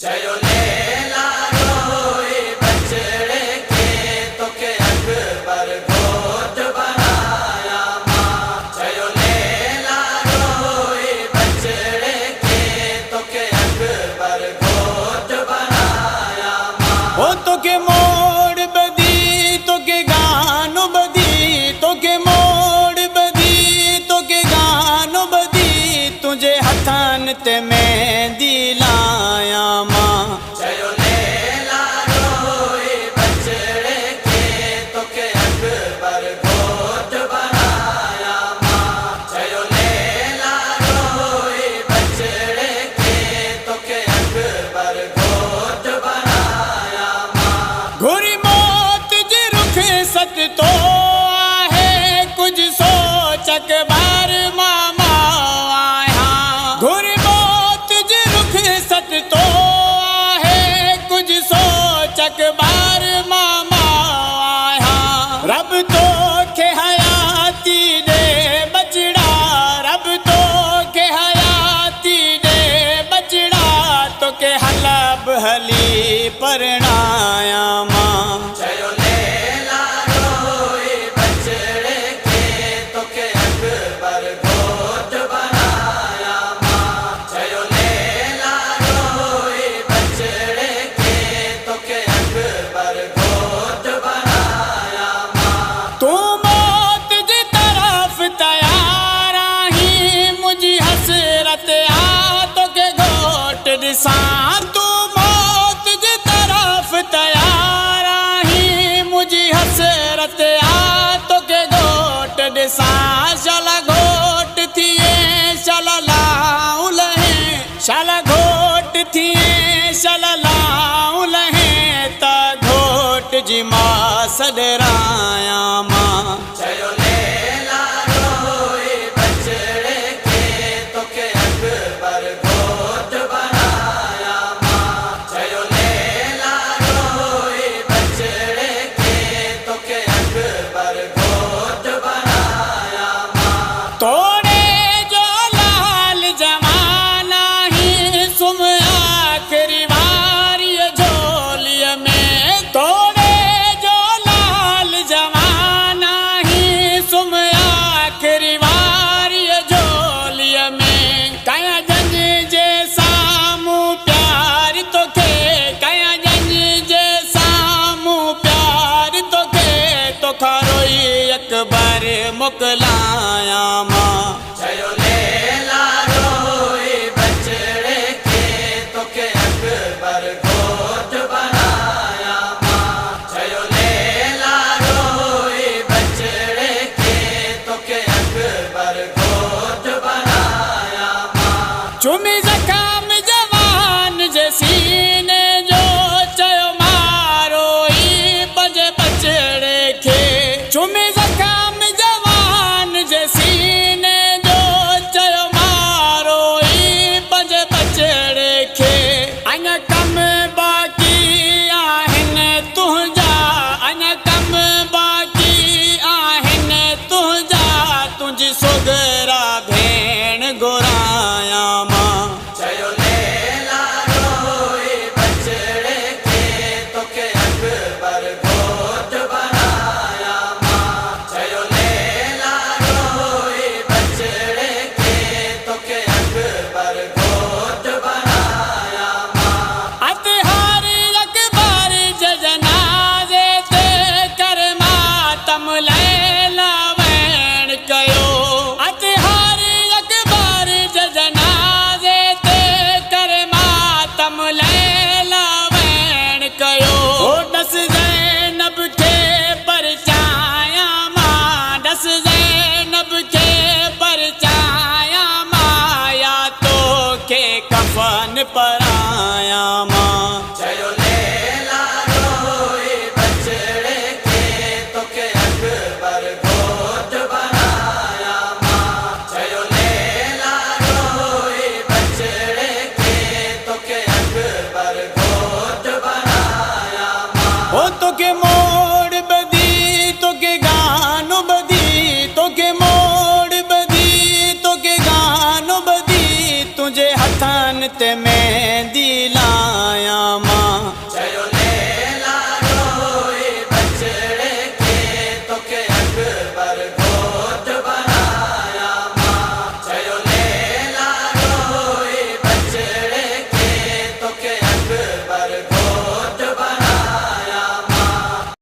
चयो लेला रोए बछड़े के तोखे अकबर घोट बनाया मां। चयो लेला रोए बछड़े के तोखे अकबर घोट बनाया मां। ओ तोखे मोड़ बदी तोखे गानो बदी तोखे मोड़ बदी तोखे गानो बदी तुझे हथन ते मेहंदी लाया मां। चयो लेला रोए बछड़े के तोखे अकबर घोट बनाया मां। चयो लेला रोए बछड़े के तोखे अकबर घोट बनाया मां। घुरी मौत जी रुख सत तो आहे कुछ सोच अकबर मामा आया। घुरी मौत जी रुख सत तो आहे कुछ सोच अकबर मामा आया। रब तो के हयाती दे बचड़ा रब तो के हयाती दे बचड़ा तो के हलब हली परणाया मां। चयो लेला रोए बछड़े के तोखे अकबर घोट बनाया मां। चयो लेला रोए बछड़े के तोखे अकबर घोट बनाया मां। तू मौत जी तरफ तैयार आही मुझी हसरत आ तो के घोट दिसां। तू मौत जी तरफ तैयार आही मुझी हसरत आ तो के घोट दिसां। शाला घोट थिए शाला लाऊं लहे शाला घोट थिए शाला लाऊं लहे ता घोट जी मां सदराया मां। चयो लेला रोए बछड़े के तोखे अकबर घोट बनाया मां। चयो लेला रोए बछड़े के तोखे अकबर घोट बनाया मां। तोड़े जो लाल जमाना ही सुम आखिरी वारी झोलिय में। तोड़े जो लाल जमाना ही सुम आखिरी वारी झोलिय में। कया जंज जे सामू प्यार तोखे कया जंज जे सामू प्यार तोखे तोखा रोई अकबर मोकलाया मां। चयो लेला रोए बछड़े के तोखे अकबर घोट बनाया मां। चयो लेला रोए बछड़े के तोखे अकबर घोट बनाया मां। चुमी जखाम जवान जे सीने जो चयो मारो ई बजे बछड़े के। चुमी जखाम जवान जे सीने जो चयो मारो ई बजे बछड़े के। अञा कम बाकी आहिनि तुंहिंजा अञा कम बाकी आहिनि तुंहिंजा तुंहिंजी सोगरा भेण घुराया मां। चयो लेला रोए बछड़े के तोखे अकबर घोट बनाया मां। चयो लेला रोए बछड़े के तोखे अकबर घोट बनाया मां। अतहारी अकबर जे जनाज़े ते कर मातम लैला वैण कयो। अतहारी अकबर जे जनाज़े ते कर मातम लैला